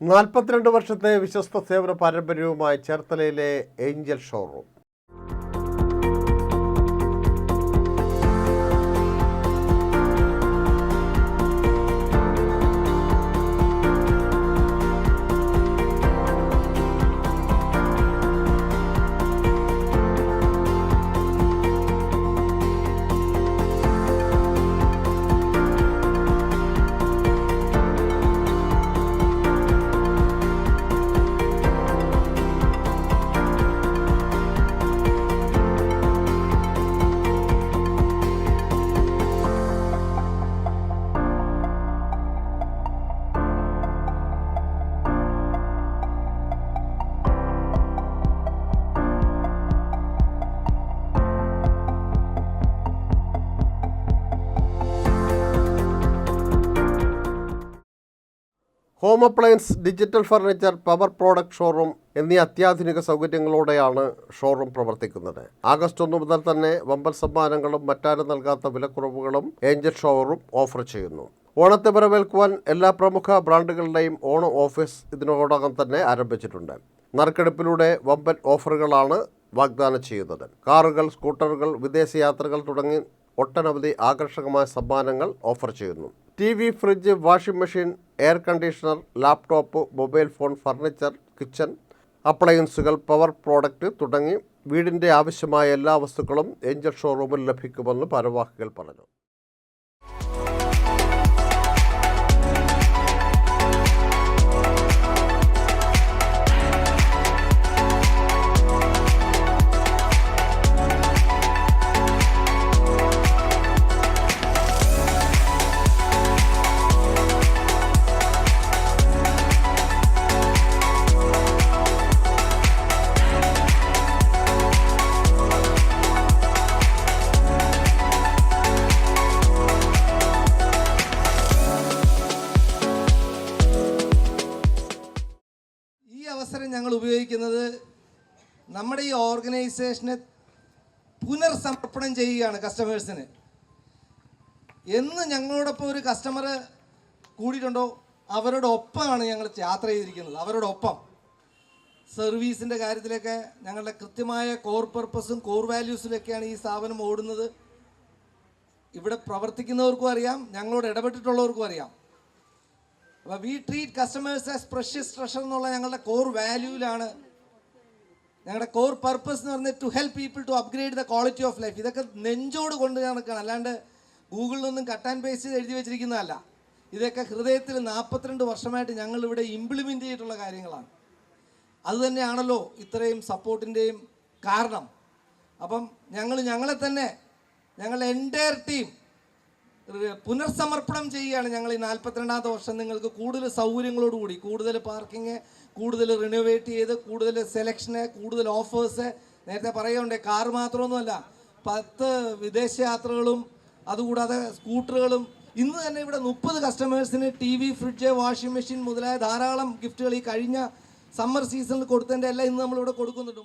42 വർഷത്തെ വിശ്വസ്ത സേവന പാരമ്പര്യവുമായി ചേർത്തലയിലെ Angel showroom. Home appliance, digital furniture, power product showroom എന്നീ അത്യാധുനിക സൗകര്യങ്ങളോടെയാണ് ഷോറൂം പ്രവർത്തിക്കുന്നത്. ആഗസ്റ്റ് 1 മുതൽ തന്നെ വമ്പൻ സമ്മാനങ്ങളും മറ്റാരും നൽകാത്ത വിലക്കുറവുകളും ഏഞ്ചൽ ഷോറൂം ഓഫർ ചെയ്യുന്നു. ഓണത്തെ വരവേൽക്കുവാൻ എല്ലാ പ്രമുഖ ബ്രാൻഡുകളുടെയും ഓണം ഓഫേഴ്സ് ഇതിനോടകം തന്നെ ആരംഭിച്ചിട്ടുണ്ട്. നറുക്കെടുപ്പിലൂടെ വമ്പൻ ഓഫറുകളാണ് വാഗ്ദാനം ചെയ്യുന്നത്. കാറുകൾ, സ്കൂട്ടറുകൾ, വിദേശയാത്രകൾ തുടങ്ങി ഒട്ടനവധി ആകർഷകമായ സമ്മാനങ്ങൾ ഓഫർ ചെയ്യുന്നു. TV, fridge, washing machine, air conditioner, laptop, mobile phone, furniture, kitchen അപ്ലയൻസുകൾ, പവർ പ്രോഡക്റ്റ് തുടങ്ങി വീടിൻ്റെ ആവശ്യമായ എല്ലാ വസ്തുക്കളും ഏഞ്ചൽ ഷോറൂമിൽ ലഭിക്കുമെന്ന് ഭാരവാഹികൾ പറഞ്ഞു. അവസരം ഞങ്ങൾ ഉപയോഗിക്കുന്നത് നമ്മുടെ ഈ ഓർഗനൈസേഷനെ പുനർസമർപ്പണം ചെയ്യുകയാണ് കസ്റ്റമേഴ്സിന്. എന്ന് ഞങ്ങളോടൊപ്പം ഒരു കസ്റ്റമർ കൂടിയിട്ടുണ്ടോ അവരോടൊപ്പമാണ് ഞങ്ങൾ യാത്ര ചെയ്തിരിക്കുന്നത്. അവരോടൊപ്പം സർവീസിൻ്റെ കാര്യത്തിലൊക്കെ ഞങ്ങളുടെ കൃത്യമായ കോർ പർപ്പസും കോർ വാല്യൂസിലൊക്കെയാണ് ഈ സ്ഥാപനം ഓടുന്നത്. ഇവിടെ പ്രവർത്തിക്കുന്നവർക്കും അറിയാം, ഞങ്ങളോട് ഇടപെട്ടിട്ടുള്ളവർക്കും അറിയാം. അപ്പോൾ we treat customers as precious treasure എന്നുള്ള ഞങ്ങളുടെ കോർ വാല്യൂവിലാണ്. ഞങ്ങളുടെ കോർ പർപ്പസ് എന്ന് പറഞ്ഞാൽ to help people to upgrade the quality of life. ഇതൊക്കെ നെഞ്ചോട് കൊണ്ട് നടക്കുകയാണ്, അല്ലാണ്ട് ഗൂഗിളിൽ നിന്നും കട്ട് ആൻഡ് പേസ്റ്റ് ചെയ്ത് എഴുതി വെച്ചിരിക്കുന്നതല്ല. ഇതൊക്കെ ഹൃദയത്തിൽ 42 വർഷമായിട്ട് ഞങ്ങളിവിടെ ഇംപ്ലിമെൻ്റ് ചെയ്തിട്ടുള്ള കാര്യങ്ങളാണ്. അതുതന്നെയാണല്ലോ ഇത്രയും സപ്പോർട്ടിൻ്റെയും കാരണം. അപ്പം ഞങ്ങളെ തന്നെ ഞങ്ങളുടെ എൻ്റയർ ടീം പുനർസമർപ്പണം ചെയ്യുകയാണ്. ഞങ്ങൾ ഈ 42ാമത്തെ വർഷം നിങ്ങൾക്ക് കൂടുതൽ സൗകര്യങ്ങളോടുകൂടി, കൂടുതൽ പാർക്കിങ്, കൂടുതൽ റിനോവേറ്റ് ചെയ്ത്, കൂടുതൽ സെലക്ഷന്, കൂടുതൽ ഓഫേഴ്സ്. നേരത്തെ പറയുകയുണ്ട്, കാർ മാത്രമൊന്നുമല്ല, 10 വിദേശയാത്രകളും അതുകൂടാതെ സ്കൂട്ടറുകളും. ഇന്ന് തന്നെ ഇവിടെ 30 കസ്റ്റമേഴ്സിന് TV, ഫ്രിഡ്ജ്, വാഷിംഗ് മെഷീൻ മുതലായ ധാരാളം ഗിഫ്റ്റുകൾ ഈ കഴിഞ്ഞ സമ്മർ സീസണിൽ കൊടുത്തതിൻ്റെ എല്ലാം ഇന്ന് നമ്മളിവിടെ കൊടുക്കുന്നുണ്ട്.